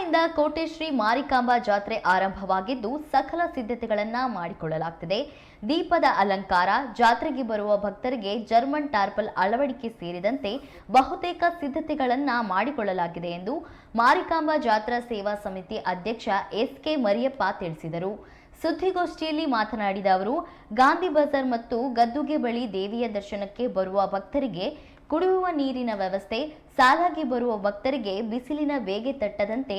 ನಾಳೆಯಿಂದ ಕೋಟೆ ಶ್ರೀ ಮಾರಿಕಾಂಬಾ ಜಾತ್ರೆ ಆರಂಭವಾಗಿದ್ದು ಸಕಲ ಸಿದ್ಧತೆಗಳನ್ನು ಮಾಡಿಕೊಳ್ಳಲಾಗುತ್ತಿದೆ. ದೀಪದ ಅಲಂಕಾರ, ಜಾತ್ರೆಗೆ ಬರುವ ಭಕ್ತರಿಗೆ ಜರ್ಮನ್ ಟಾರ್ಪಲ್ ಅಳವಡಿಕೆ ಸೇರಿದಂತೆ ಬಹುತೇಕ ಸಿದ್ಧತೆಗಳನ್ನು ಮಾಡಿಕೊಳ್ಳಲಾಗಿದೆ ಎಂದು ಮಾರಿಕಾಂಬಾ ಜಾತ್ರಾ ಸೇವಾ ಸಮಿತಿ ಅಧ್ಯಕ್ಷ ಎಸ್.ಕೆ. ಮರಿಯಪ್ಪ ತಿಳಿಸಿದರು. ಸುದ್ದಿಗೋಷ್ಠಿಯಲ್ಲಿ ಮಾತನಾಡಿದ ಅವರು, ಗಾಂಧಿ ಬಜಾರ್ ಮತ್ತು ಗದ್ದುಗೆ ಬಳಿ ದೇವಿಯ ದರ್ಶನಕ್ಕೆ ಬರುವ ಭಕ್ತರಿಗೆ ಕುಡಿಯುವ ನೀರಿನ ವ್ಯವಸ್ಥೆ, ಸಾಲಾಗಿ ಬರುವ ಭಕ್ತರಿಗೆ ಬಿಸಿಲಿನ ಬೇಗೆ ತಟ್ಟದಂತೆ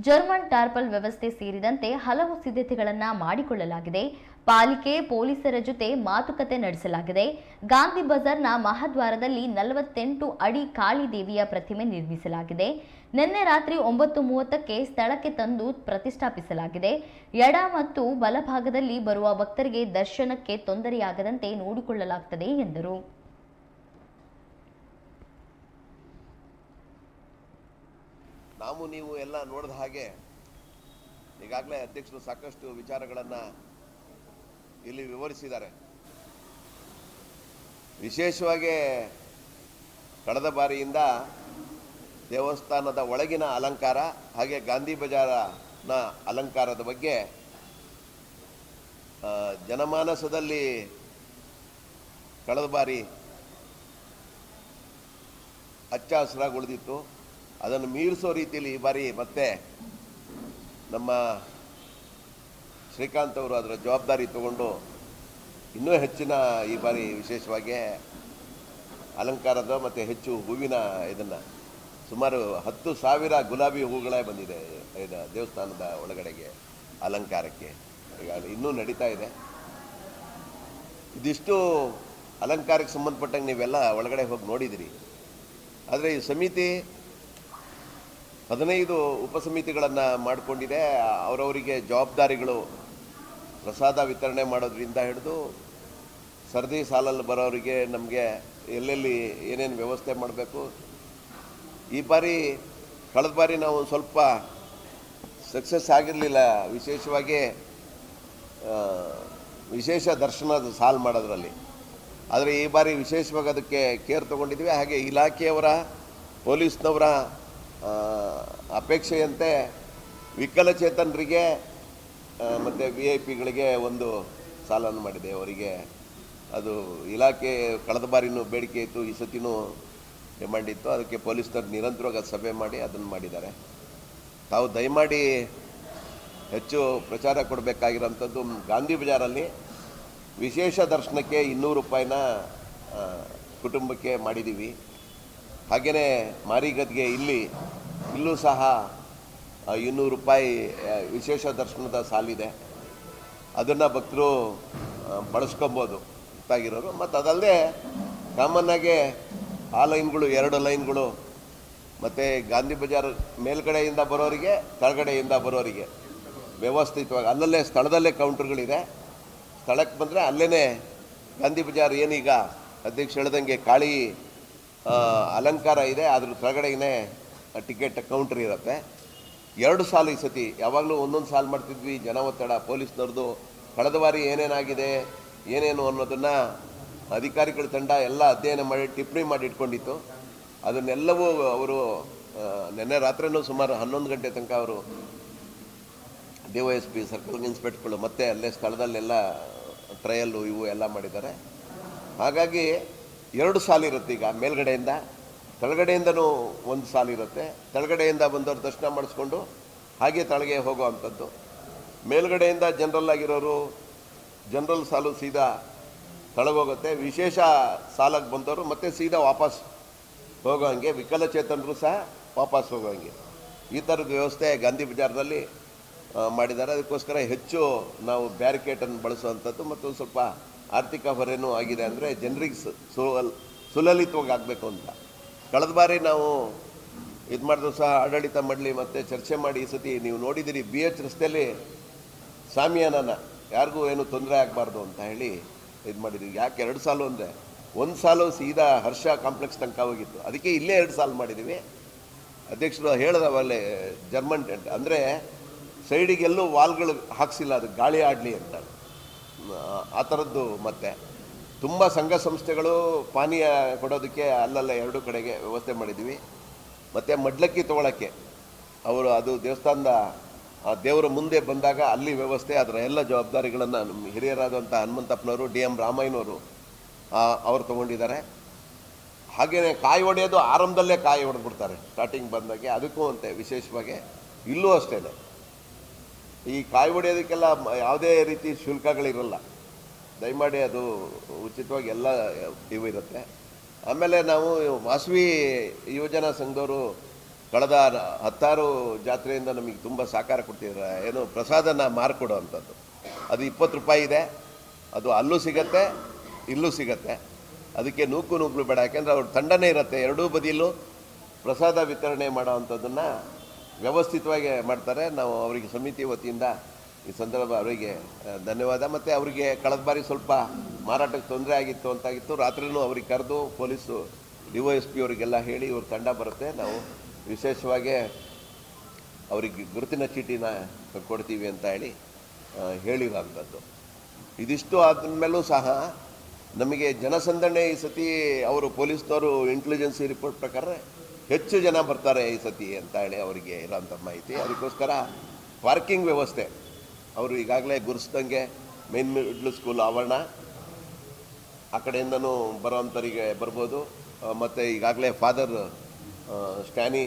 ಜರ್ಮನ್ ಟಾರ್ಪಲ್ ವ್ಯವಸ್ಥೆ ಸೇರಿದಂತೆ ಹಲವು ಸಿದ್ಧತೆಗಳನ್ನು ಮಾಡಿಕೊಳ್ಳಲಾಗಿದೆ. ಪಾಲಿಕೆ ಪೊಲೀಸರ ಜೊತೆ ಮಾತುಕತೆ ನಡೆಸಲಾಗಿದೆ. ಗಾಂಧಿ ಬಜಾರ್ನ ಮಹಾದ್ವಾರದಲ್ಲಿ 48 ಅಡಿ ಕಾಳಿ ದೇವಿಯ ಪ್ರತಿಮೆ ನಿರ್ಮಿಸಲಾಗಿದೆ. ನಿನ್ನೆ ರಾತ್ರಿ 9:30ಕ್ಕೆ ಸ್ಥಳಕ್ಕೆ ತಂದು ಪ್ರತಿಷ್ಠಾಪಿಸಲಾಗಿದೆ. ಎಡ ಮತ್ತು ಬಲಭಾಗದಲ್ಲಿ ಬರುವ ಭಕ್ತರಿಗೆ ದರ್ಶನಕ್ಕೆ ತೊಂದರೆಯಾಗದಂತೆ ನೋಡಿಕೊಳ್ಳಲಾಗುತ್ತದೆ ಎಂದರು. ನಾವು ನೀವು ಎಲ್ಲ ನೋಡಿದ ಹಾಗೆ ಈಗಾಗಲೇ ಅಧ್ಯಕ್ಷರು ಸಾಕಷ್ಟು ವಿಚಾರಗಳನ್ನು ಇಲ್ಲಿ ವಿವರಿಸಿದ್ದಾರೆ. ವಿಶೇಷವಾಗಿ ಕಳೆದ ಬಾರಿಯಿಂದ ದೇವಸ್ಥಾನದ ಒಳಗಿನ ಅಲಂಕಾರ ಹಾಗೆ ಗಾಂಧಿ ಬಜಾರನ ಅಲಂಕಾರದ ಬಗ್ಗೆ ಜನಮಾನಸದಲ್ಲಿ ಕಳೆದ ಬಾರಿ ಹಚ್ಚ ಹಸಿರಾಗಿ ಉಳಿದಿತ್ತು. ಅದನ್ನು ಮೀರಿಸೋ ರೀತಿಯಲ್ಲಿ ಈ ಬಾರಿ ಮತ್ತೆ ನಮ್ಮ ಶ್ರೀಕಾಂತ್ ಅವರು ಅದರ ಜವಾಬ್ದಾರಿ ತಗೊಂಡು ಇನ್ನೂ ಹೆಚ್ಚಿನ ಈ ಬಾರಿ ವಿಶೇಷವಾಗಿ ಅಲಂಕಾರದ ಮತ್ತು ಹೆಚ್ಚು ಹೂವಿನ ಇದನ್ನು ಸುಮಾರು 10,000 ಗುಲಾಬಿ ಹೂಗಳೇ ಬಂದಿದೆ ದೇವಸ್ಥಾನದ ಒಳಗಡೆಗೆ ಅಲಂಕಾರಕ್ಕೆ. ಈಗ ಇನ್ನೂ ನಡೀತಾ ಇದೆ. ಇದಿಷ್ಟು ಅಲಂಕಾರಕ್ಕೆ ಸಂಬಂಧಪಟ್ಟಂಗೆ ನೀವೆಲ್ಲ ಒಳಗಡೆ ಹೋಗಿ ನೋಡಿದಿರಿ. ಆದರೆ ಈ ಸಮಿತಿ 15 ಉಪಸಮಿತಿಗಳನ್ನು ಮಾಡಿಕೊಂಡಿದೆ. ಅವರವರಿಗೆ ಜವಾಬ್ದಾರಿಗಳು ಪ್ರಸಾದ ವಿತರಣೆ ಮಾಡೋದ್ರಿಂದ ಹಿಡಿದು ಸರದಿ ಸಾಲಲ್ಲಿ ಬರೋರಿಗೆ ನಮಗೆ ಎಲ್ಲೆಲ್ಲಿ ಏನೇನು ವ್ಯವಸ್ಥೆ ಮಾಡಬೇಕು. ಈ ಬಾರಿ ಕಳೆದ ಬಾರಿ ನಾವು ಸ್ವಲ್ಪ ಸಕ್ಸಸ್ ಆಗಿರಲಿಲ್ಲ, ವಿಶೇಷವಾಗಿ ವಿಶೇಷ ದರ್ಶನದ ಸಾಲು ಮಾಡೋದ್ರಲ್ಲಿ. ಆದರೆ ಈ ಬಾರಿ ವಿಶೇಷವಾಗಿ ಅದಕ್ಕೆ ಕೇರ್ ತೊಗೊಂಡಿದ್ವಿ. ಹಾಗೆ ಇಲಾಖೆಯವರ ಪೊಲೀಸ್ನವರ ಅಪೇಕ್ಷೆಯಂತೆ ವಿಕಲಚೇತನರಿಗೆ ಮತ್ತು VIP ಗಳಿಗೆ ಒಂದು ಸಾಲನ್ನು ಮಾಡಿದೆ. ಅವರಿಗೆ ಅದು ಇಲಾಖೆ ಕಳೆದ ಬಾರಿನೂ ಬೇಡಿಕೆ ಇತ್ತು, ಈ ಸತಿನೂ ಡಿಮ್ಯಾಂಡ್ ಇತ್ತು. ಅದಕ್ಕೆ ಪೊಲೀಸ್ನವ್ರು ನಿರಂತರವಾಗಿ ಸಭೆ ಮಾಡಿ ಅದನ್ನು ಮಾಡಿದ್ದಾರೆ. ತಾವು ದಯಮಾಡಿ ಹೆಚ್ಚು ಪ್ರಚಾರ ಕೊಡಬೇಕಾಗಿರೋಂಥದ್ದು, ಗಾಂಧಿ ಬಜಾರಲ್ಲಿ ವಿಶೇಷ ದರ್ಶನಕ್ಕೆ 200 ರೂಪಾಯಿನ ಕುಟುಂಬಕ್ಕೆ ಮಾಡಿದ್ದೀವಿ. ಹಾಗೆಯೇ ಮಾರಿಗದ್ಗೆ ಇಲ್ಲೂ ಸಹ 200 ರೂಪಾಯಿ ವಿಶೇಷ ದರ್ಶನದ ಸಾಲಿದೆ. ಅದನ್ನು ಭಕ್ತರು ಬಳಸ್ಕೊಬೋದು ಗೊತ್ತಾಗಿರೋರು. ಮತ್ತು ಅದಲ್ಲದೆ ಕಾಮನ್ನಾಗೆ ಆ ಲೈನ್ಗಳು 2 ಲೈನ್ಗಳು ಮತ್ತು ಗಾಂಧಿ ಬಜಾರ್ ಮೇಲ್ಗಡೆಯಿಂದ ಬರೋರಿಗೆ ಕೆಳಗಡೆಯಿಂದ ಬರೋರಿಗೆ ವ್ಯವಸ್ಥಿತವಾಗಿ ಅಲ್ಲಲ್ಲೇ ಸ್ಥಳದಲ್ಲೇ ಕೌಂಟರ್ಗಳಿದೆ. ಸ್ಥಳಕ್ಕೆ ಬಂದರೆ ಅಲ್ಲೇ ಗಾಂಧಿ ಬಜಾರ್ ಏನೀಗ ಅಧ್ಯಕ್ಷ ಹೇಳ್ದಂಗೆ ಕಾಳಿ ಅಲಂಕಾರ ಇದೆ, ಅದ್ರ ಕೆಳಗಡೆನೇ ಟಿಕೆಟ್ ಕೌಂಟರ್ ಇರುತ್ತೆ. 2 ಸಾಲು ಈ ಸತಿ, ಯಾವಾಗಲೂ ಒಂದೊಂದು ಸಾಲು ಮಾಡ್ತಿದ್ವಿ. ಜನ ಒತ್ತಡ, ಪೊಲೀಸ್ನವ್ರದ್ದು ಕಳೆದ ಬಾರಿ ಏನೇನಾಗಿದೆ ಏನೇನು ಅನ್ನೋದನ್ನು ಅಧಿಕಾರಿಗಳ ತಂಡ ಎಲ್ಲ ಅಧ್ಯಯನ ಮಾಡಿ ಟಿಪ್ಪಣಿ ಮಾಡಿ ಇಟ್ಕೊಂಡಿತ್ತು. ಅದನ್ನೆಲ್ಲವೂ ಅವರು ನಿನ್ನೆ ರಾತ್ರಿನೂ ಸುಮಾರು 11 ಗಂಟೆ ತನಕ ಅವರು DYSP ಸರ್ಕಲ್ ಇನ್ಸ್ಪೆಕ್ಟರ್ಗಳು ಮತ್ತೆ ಅಲ್ಲೇ ಸ್ಥಳದಲ್ಲೆಲ್ಲ ಟ್ರಯಲ್ಲು ಇವು ಎಲ್ಲ ಮಾಡಿದ್ದಾರೆ. ಹಾಗಾಗಿ 2 ಸಾಲಿರುತ್ತೆ. ಈಗ ಮೇಲ್ಗಡೆಯಿಂದ ಕೆಳಗಡೆಯಿಂದನೂ 1 ಸಾಲಿರುತ್ತೆ. ಕೆಳಗಡೆಯಿಂದ ಬಂದವರು ದರ್ಶನ ಮಾಡಿಸ್ಕೊಂಡು ಹಾಗೆ ತಳಗೆ ಹೋಗುವಂಥದ್ದು. ಮೇಲ್ಗಡೆಯಿಂದ ಜನರಲ್ ಆಗಿರೋರು ಜನರಲ್ ಸಾಲು ಸೀದಾ ತಳಗೋಗುತ್ತೆ. ವಿಶೇಷ ಸಾಲಾಗಿ ಬಂದವರು ಮತ್ತೆ ಸೀದಾ ವಾಪಸ್ ಹೋಗೋಂಗೆ, ವಿಕಲಚೇತನರು ಸಹ ವಾಪಸ್ ಹೋಗೋಂಗೆ ಈ ಥರದ ವ್ಯವಸ್ಥೆ ಗಾಂಧಿ ಬಜಾರ್ನಲ್ಲಿ ಮಾಡಿದ್ದಾರೆ. ಅದಕ್ಕೋಸ್ಕರ ಹೆಚ್ಚು ನಾವು ಬ್ಯಾರಿಕೇಡನ್ನು ಬಳಸುವಂಥದ್ದು ಮತ್ತು ಸ್ವಲ್ಪ ಆರ್ಥಿಕ ಹೊರೆನೂ ಆಗಿದೆ. ಅಂದರೆ ಜನರಿಗೆ ಸುಲಲಿತವಾಗಿ ಆಗಬೇಕು ಅಂತ ಕಳೆದ ಬಾರಿ ನಾವು ಇದು ಮಾಡಿದ್ರು ಸಹ ಆಡಳಿತ ಮಂಡಳಿ ಮತ್ತು ಚರ್ಚೆ ಮಾಡಿ ಈ ಸತಿ ನೀವು ನೋಡಿದ್ದೀರಿ BH ರಸ್ತೆಯಲ್ಲಿ ಸಾಮಿಯಾನನ ಯಾರಿಗೂ ಏನು ತೊಂದರೆ ಆಗಬಾರ್ದು ಅಂತ ಹೇಳಿ ಇದು ಮಾಡಿದ್ದೀವಿ. ಯಾಕೆ 2 ಸಾಲು ಅಂದರೆ 1 ಸಾಲು ಸೀದಾ ಹರ್ಷ ಕಾಂಪ್ಲೆಕ್ಸ್ ತನಕ ಹೋಗಿತ್ತು, ಅದಕ್ಕೆ ಇಲ್ಲೇ 2 ಸಾಲು ಮಾಡಿದ್ದೀವಿ. ಅಧ್ಯಕ್ಷರು ಹೇಳಿದವಲ್ಲೇ ಜರ್ಮನ್ ಟೆಂಟ್ ಅಂದರೆ ಸೈಡಿಗೆಲ್ಲೂ ವಾಲ್ಗಳು ಹಾಕ್ಸಿಲ್ಲ, ಅದು ಗಾಳಿ ಆಡಲಿ ಅಂತ ಆ ಥರದ್ದು. ಮತ್ತು ತುಂಬ ಸಂಘ ಸಂಸ್ಥೆಗಳು ಪಾನೀಯ ಕೊಡೋದಕ್ಕೆ ಅಲ್ಲಲ್ಲ 2 ಕಡೆಗೆ ವ್ಯವಸ್ಥೆ ಮಾಡಿದ್ದೀವಿ. ಮತ್ತು ಮಡ್ಲಕ್ಕಿ ತೊಗೊಳಕ್ಕೆ ಅವರು ಅದು ದೇವಸ್ಥಾನದ ದೇವರ ಮುಂದೆ ಬಂದಾಗ ಅಲ್ಲಿ ವ್ಯವಸ್ಥೆ, ಅದರ ಎಲ್ಲ ಜವಾಬ್ದಾರಿಗಳನ್ನು ನಮ್ಮ ಹಿರಿಯರಾದಂಥ ಹನುಮಂತಪ್ಪನವರು, ಡಿ ಎಂ ರಾಮಯ್ಯನವರು ಅವರು ತೊಗೊಂಡಿದ್ದಾರೆ. ಹಾಗೆಯೇ ಕಾಯಿ ಹೊಡೆಯೋದು ಆರಂಭದಲ್ಲೇ ಕಾಯಿ ಹೊಡೆದ್ಬಿಡ್ತಾರೆ ಸ್ಟಾರ್ಟಿಂಗ್ ಬಂದಾಗೆ. ಅದಕ್ಕೂ ಅಂತೆ ವಿಶೇಷವಾಗಿ ಇಲ್ಲೂ ಅಷ್ಟೇ, ಈ ಕಾಯಿ ಹೊಡೆಯೋದಕ್ಕೆಲ್ಲ ಯಾವುದೇ ರೀತಿ ಶುಲ್ಕಗಳಿರಲ್ಲ. ದಯಮಾಡಿ ಅದು ಉಚಿತವಾಗಿ ಎಲ್ಲ ಇವು ಇರುತ್ತೆ. ಆಮೇಲೆ ನಾವು ವಾಸವಿ ಯೋಜನಾ ಸಂಘದವರು ಕಳೆದ 10 ಜಾತ್ರೆಯಿಂದ ನಮಗೆ ತುಂಬ ಸಹಕಾರ ಕೊಡ್ತಿದ್ದಾರೆ. ಏನು ಪ್ರಸಾದನ ಮಾರ್ಕೊಡೋ ಅಂಥದ್ದು, ಅದು 20 ರೂಪಾಯಿ ಇದೆ. ಅದು ಅಲ್ಲೂ ಸಿಗತ್ತೆ, ಇಲ್ಲೂ ಸಿಗತ್ತೆ. ಅದಕ್ಕೆ ನೂಕು ಬೇಡ, ಯಾಕೆಂದರೆ ಅವ್ರ ತಂಡನೇ ಇರುತ್ತೆ. ಎರಡೂ ಬದಿಯಲ್ಲೂ ಪ್ರಸಾದ ವಿತರಣೆ ಮಾಡೋ ಅಂಥದ್ದನ್ನು ವ್ಯವಸ್ಥಿತವಾಗಿ ಮಾಡ್ತಾರೆ. ನಾವು ಅವರಿಗೆ ಸಮಿತಿ ವತಿಯಿಂದ ಈ ಸಂದರ್ಭ ಅವರಿಗೆ ಧನ್ಯವಾದ. ಮತ್ತು ಅವರಿಗೆ ಕಳೆದ ಬಾರಿ ಸ್ವಲ್ಪ ಮಾರಾಟಕ್ಕೆ ತೊಂದರೆ ಅಂತಾಗಿತ್ತು. ರಾತ್ರಿನೂ ಅವ್ರಿಗೆ ಕರೆದು ಪೊಲೀಸು DYSP ಅವರಿಗೆಲ್ಲ ಹೇಳಿ ಇವ್ರ ತಂಡ ಬರುತ್ತೆ, ನಾವು ವಿಶೇಷವಾಗಿ ಅವರಿಗೆ ಗುರುತಿನ ಚೀಟಿನ ಕೊಡ್ತೀವಿ ಅಂತ ಹೇಳಿರೋ ಅಂಥದ್ದು. ಇದಿಷ್ಟು ಆದಮೇಲೂ ಸಹ ನಮಗೆ ಜನಸಂದಣಿ ಈ ಸತಿ ಅವರು ಪೊಲೀಸ್ನವರು ಇಂಟೆಲಿಜೆನ್ಸಿ ರಿಪೋರ್ಟ್ ಪ್ರಕಾರ ಹೆಚ್ಚು ಜನ ಬರ್ತಾರೆ ಈ ಸತಿ ಅಂತ ಅವರಿಗೆ ಇರೋಂಥ ಮಾಹಿತಿ. ಅದಕ್ಕೋಸ್ಕರ ಪಾರ್ಕಿಂಗ್ ವ್ಯವಸ್ಥೆ ಅವರು ಈಗಾಗಲೇ ಗುರುಸ್ದಂಗೆ ಮೇನ್ ಮಿಡ್ಲ್ ಸ್ಕೂಲ್ ಆವರಣ ಆ ಕಡೆಯಿಂದನೂ ಬರೋವಂಥವರಿಗೆ ಬರ್ಬೋದು. ಮತ್ತು ಈಗಾಗಲೇ ಫಾದರ್ ಸ್ಟ್ಯಾನಿ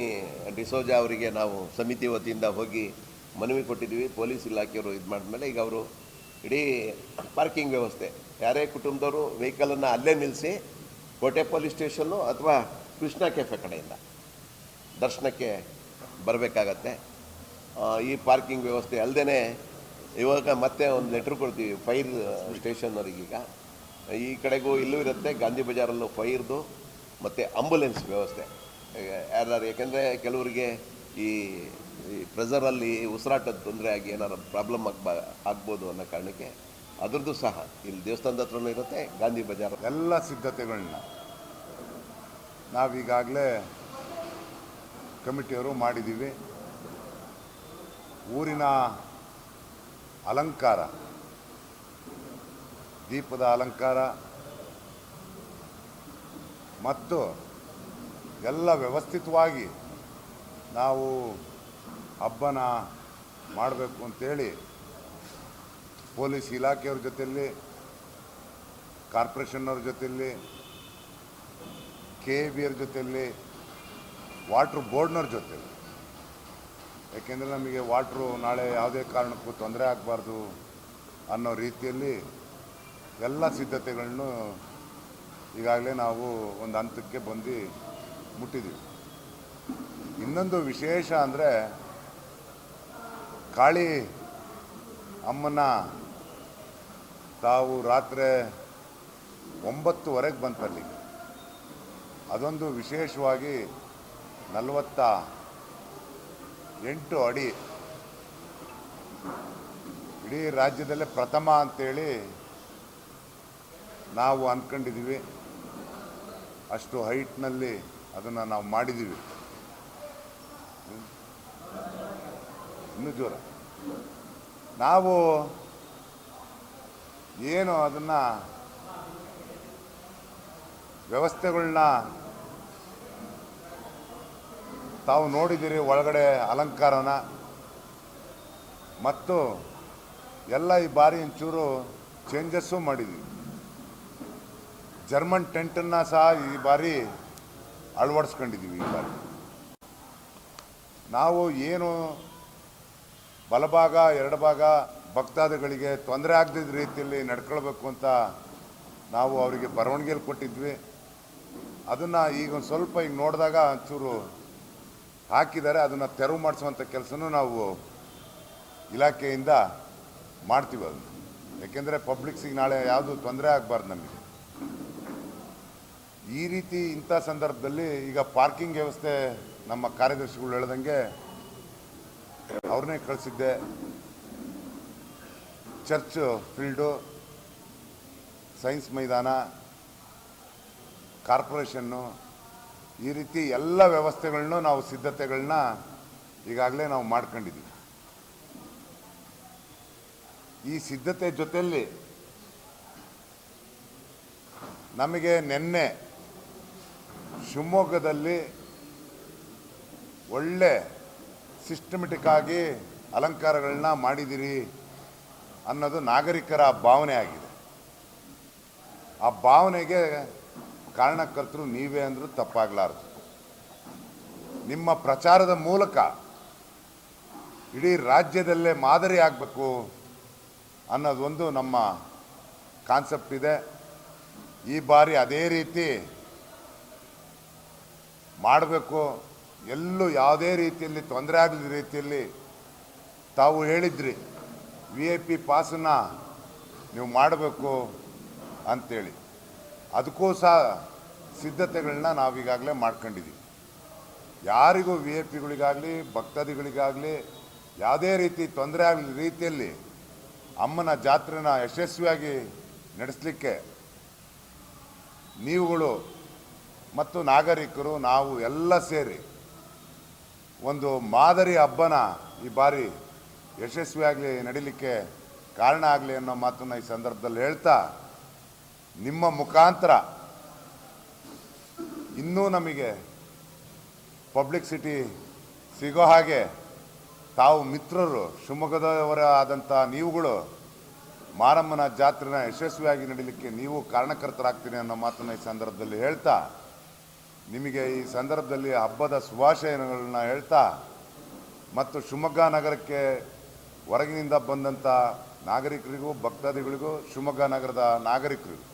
ಡಿಸೋಜಾ ಅವರಿಗೆ ನಾವು ಸಮಿತಿ ವತಿಯಿಂದ ಹೋಗಿ ಮನವಿ ಕೊಟ್ಟಿದ್ದೀವಿ. ಪೊಲೀಸ್ ಇಲಾಖೆಯವರು ಇದು ಮಾಡಿದ್ಮೇಲೆ ಈಗ ಅವರು ಇಡೀ ಪಾರ್ಕಿಂಗ್ ವ್ಯವಸ್ಥೆ, ಯಾರೇ ಕುಟುಂಬದವರು ವೆಹಿಕಲನ್ನು ಅಲ್ಲೇ ನಿಲ್ಲಿಸಿ ಕೋಟೆ ಪೊಲೀಸ್ ಸ್ಟೇಷನ್ನು ಅಥವಾ ಕೃಷ್ಣ ಕೆಫೆ ಕಡೆಯಿಂದ ದರ್ಶನಕ್ಕೆ ಬರಬೇಕಾಗತ್ತೆ. ಈ ಪಾರ್ಕಿಂಗ್ ವ್ಯವಸ್ಥೆ ಅಲ್ಲದೆ ಇವಾಗ ಮತ್ತೆ ಒಂದು ಲೆಟ್ರ್ ಕೊಡ್ತೀವಿ ಫೈರ್ ಸ್ಟೇಷನ್ನವರಿಗೀಗ. ಈ ಕಡೆಗೂ ಇಲ್ಲೂ ಇರುತ್ತೆ, ಗಾಂಧಿ ಬಜಾರಲ್ಲೂ ಫೈರ್ದು ಮತ್ತು ಆಂಬುಲೆನ್ಸ್ ವ್ಯವಸ್ಥೆ ಯಾರು, ಯಾಕೆಂದರೆ ಕೆಲವರಿಗೆ ಈ ಪ್ರೆಸರಲ್ಲಿ ಉಸಿರಾಟದ ತೊಂದರೆ ಆಗಿ ಏನಾರು ಪ್ರಾಬ್ಲಮ್ ಆಗ್ಬೋದು ಅನ್ನೋ ಕಾರಣಕ್ಕೆ ಅದ್ರದ್ದು ಸಹ ಇಲ್ಲಿ ದೇವಸ್ಥಾನದ ಹತ್ರನೂ ಇರುತ್ತೆ, ಗಾಂಧಿ ಬಜಾರ್ ಎಲ್ಲ ಸಿದ್ಧತೆಗಳನ್ನ ನಾವೀಗಾಗಲೇ ಕಮಿಟಿಯವರು ಮಾಡಿದ್ದೀವಿ. ಊರಿನ ಅಲಂಕಾರ, ದೀಪದ ಅಲಂಕಾರ ಮತ್ತು ಎಲ್ಲ ವ್ಯವಸ್ಥಿತವಾಗಿ ನಾವು ಹಬ್ಬನ ಮಾಡಬೇಕು ಅಂತೇಳಿ ಪೊಲೀಸ್ ಇಲಾಖೆಯವ್ರ ಜೊತೆಯಲ್ಲಿ, ಕಾರ್ಪೊರೇಷನ್ನವ್ರ ಜೊತೆಯಲ್ಲಿ, KBR ಜೊತೆಯಲ್ಲಿ, ವಾಟ್ರ್ ಬೋರ್ಡ್ನವ್ರ ಜೊತೆಯಲ್ಲಿ, ಯಾಕೆಂದರೆ ನಮಗೆ ವಾಟ್ರು ನಾಳೆ ಯಾವುದೇ ಕಾರಣಕ್ಕೂ ತೊಂದರೆ ಆಗಬಾರ್ದು ಅನ್ನೋ ರೀತಿಯಲ್ಲಿ ಎಲ್ಲ ಸಿದ್ಧತೆಗಳನ್ನು ಈಗಾಗಲೇ ನಾವು ಒಂದು ಹಂತಕ್ಕೆ ಬಂದು ಮುಟ್ಟಿದ್ದೀವಿ. ಇನ್ನೊಂದು ವಿಶೇಷ ಅಂದರೆ ಕಾಳಿ ಅಮ್ಮನ ತಾವು ರಾತ್ರಿ 9:30 ಬಂತಲ್ಲಿ. ಅದೊಂದು ವಿಶೇಷವಾಗಿ 48 ಅಡಿ ಇಡೀ ರಾಜ್ಯದಲ್ಲೇ ಪ್ರಥಮ ಅಂತೇಳಿ ನಾವು ಅಂದ್ಕೊಂಡಿದ್ದೀವಿ. ಅಷ್ಟು ಹೈಟ್ನಲ್ಲಿ ಅದನ್ನು ನಾವು ಮಾಡಿದ್ದೀವಿ. ಇನ್ನೂ ಜೋರ ನಾವು ಏನು ಅದನ್ನು ವ್ಯವಸ್ಥೆಗಳನ್ನ ತಾವು ನೋಡಿದ್ದೀರಿ, ಒಳಗಡೆ ಅಲಂಕಾರನ ಮತ್ತು ಎಲ್ಲ ಈ ಬಾರಿ ಒಂಚೂರು ಚೇಂಜಸ್ಸು ಮಾಡಿದ್ದೀವಿ. ಜರ್ಮನ್ ಟೆಂಟನ್ನು ಸಹ ಈ ಬಾರಿ ಅಳವಡಿಸ್ಕೊಂಡಿದ್ದೀವಿ. ಈ ಬಾರಿ ನಾವು ಏನು ಬಲಭಾಗ ಎಡಭಾಗ ಭಕ್ತಾದಿಗಳಿಗೆ ತೊಂದರೆ ಆಗದಿದ್ದ ರೀತಿಯಲ್ಲಿ ನಡ್ಕೊಳ್ಬೇಕು ಅಂತ ನಾವು ಅವರಿಗೆ ಬರವಣಿಗೆಯಲ್ಲಿ ಕೊಟ್ಟಿದ್ವಿ. ಅದನ್ನು ಈಗ ಒಂದು ಸ್ವಲ್ಪ ಈಗ ನೋಡಿದಾಗ ಒಂಚೂರು ಹಾಕಿದ್ದಾರೆ. ಅದನ್ನು ತೆರವು ಮಾಡಿಸುವಂಥ ಕೆಲಸನೂ ನಾವು ಇಲಾಖೆಯಿಂದ ಮಾಡ್ತೀವಿ. ಅದನ್ನು ಯಾಕೆಂದರೆ ಪಬ್ಲಿಕ್ಸಿಗೆ ನಾಳೆ ಯಾವುದು ತೊಂದರೆ ಆಗಬಾರ್ದು ನಮಗೆ. ಈ ರೀತಿ ಇಂಥ ಸಂದರ್ಭದಲ್ಲಿ ಈಗ ಪಾರ್ಕಿಂಗ್ ವ್ಯವಸ್ಥೆ ನಮ್ಮ ಕಾರ್ಯದರ್ಶಿಗಳು ಹೇಳ್ದಂಗೆ ಅವ್ರನ್ನೇ ಕಳಿಸಿದ್ದೆ. ಚರ್ಚ್ ಫೀಲ್ಡು, ಸೈನ್ಸ್ ಮೈದಾನ, ಕಾರ್ಪೊರೇಷನ್ನು, ಈ ರೀತಿ ಎಲ್ಲ ವ್ಯವಸ್ಥೆಗಳನ್ನೂ ನಾವು ಸಿದ್ಧತೆಗಳನ್ನ ಈಗಾಗಲೇ ನಾವು ಮಾಡ್ಕೊಂಡಿದ್ದೀವಿ. ಈ ಸಿದ್ಧತೆ ಜೊತೆಯಲ್ಲಿ ನಮಗೆ ನಿನ್ನೆ ಶಿವಮೊಗ್ಗದಲ್ಲಿ ಒಳ್ಳೆ ಸಿಸ್ಟಮೆಟಿಕ್ ಆಗಿ ಅಲಂಕಾರಗಳನ್ನ ಮಾಡಿದಿರಿ ಅನ್ನೋದು ನಾಗರಿಕರ ಭಾವನೆ ಆಗಿದೆ. ಆ ಭಾವನೆಗೆ ಕಾರಣಕರ್ತರು ನೀವೇ ಅಂದರೂ ತಪ್ಪಾಗಲಾರದು. ನಿಮ್ಮ ಪ್ರಚಾರದ ಮೂಲಕ ಇಡೀ ರಾಜ್ಯದಲ್ಲೇ ಮಾದರಿ ಆಗಬೇಕು ಅನ್ನೋದೊಂದು ನಮ್ಮ ಕಾನ್ಸೆಪ್ಟ್ ಇದೆ. ಈ ಬಾರಿ ಅದೇ ರೀತಿ ಮಾಡಬೇಕು. ಎಲ್ಲೂ ಯಾವುದೇ ರೀತಿಯಲ್ಲಿ ತೊಂದರೆ ಆಗದ ರೀತಿಯಲ್ಲಿ ತಾವು ಹೇಳಿದ್ರಿ VIP ಪಾಸನ್ನು ನೀವು ಮಾಡಬೇಕು ಅಂಥೇಳಿ. ಅದಕ್ಕೂ ಸಹ ಸಿದ್ಧತೆಗಳನ್ನ ನಾವೀಗಾಗಲೇ ಮಾಡ್ಕೊಂಡಿದ್ದೀವಿ. ಯಾರಿಗೂ VIP ಗಳಿಗಾಗಲಿ ಭಕ್ತಾದಿಗಳಿಗಾಗಲಿ ಯಾವುದೇ ರೀತಿ ತೊಂದರೆ ಆಗದ ರೀತಿಯಲ್ಲಿ ಅಮ್ಮನ ಜಾತ್ರೆನ ಯಶಸ್ವಿಯಾಗಿ ನಡೆಸಲಿಕ್ಕೆ ನೀವುಗಳು ಮತ್ತು ನಾಗರಿಕರು ನಾವು ಎಲ್ಲ ಸೇರಿ ಒಂದು ಮಾದರಿ ಹಬ್ಬನ ಈ ಬಾರಿ ಯಶಸ್ವಿಯಾಗಲಿ ನಡೀಲಿಕ್ಕೆ ಕಾರಣ ಆಗಲಿ ಅನ್ನೋ ಮಾತನ್ನು ಈ ಸಂದರ್ಭದಲ್ಲಿ ಹೇಳ್ತಾ, ನಿಮ್ಮ ಮುಖಾಂತರ ಇನ್ನೂ ನಮಗೆ ಪಬ್ಲಿಸಿಟಿ ಸಿಗೋ ಹಾಗೆ ತಾವು ಮಿತ್ರರು ಶಿವಮೊಗ್ಗದವರ ಆದಂಥ ನೀವುಗಳು ಮಾರಮ್ಮನ ಜಾತ್ರೆನ ಯಶಸ್ವಿಯಾಗಿ ನಡೀಲಿಕ್ಕೆ ನೀವು ಕಾರಣಕರ್ತರಾಗ್ತೀನಿ ಅನ್ನೋ ಮಾತನ್ನು ಈ ಸಂದರ್ಭದಲ್ಲಿ ಹೇಳ್ತಾ, ನಿಮಗೆ ಈ ಸಂದರ್ಭದಲ್ಲಿ ಹಬ್ಬದ ಶುಭಾಶಯಗಳನ್ನ ಹೇಳ್ತಾ ಮತ್ತು ಶಿವಮೊಗ್ಗ ನಗರಕ್ಕೆ ಹೊರಗಿನಿಂದ ಬಂದಂಥ ನಾಗರಿಕರಿಗೂ ಭಕ್ತಾದಿಗಳಿಗೂ ಶಿವಮೊಗ್ಗ ನಗರದ ನಾಗರಿಕರಿಗೂ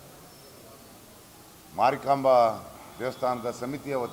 ಮಾರಿಕಾಂಬಾ ದೇವಸ್ಥಾನದ ಸಮಿತಿಯ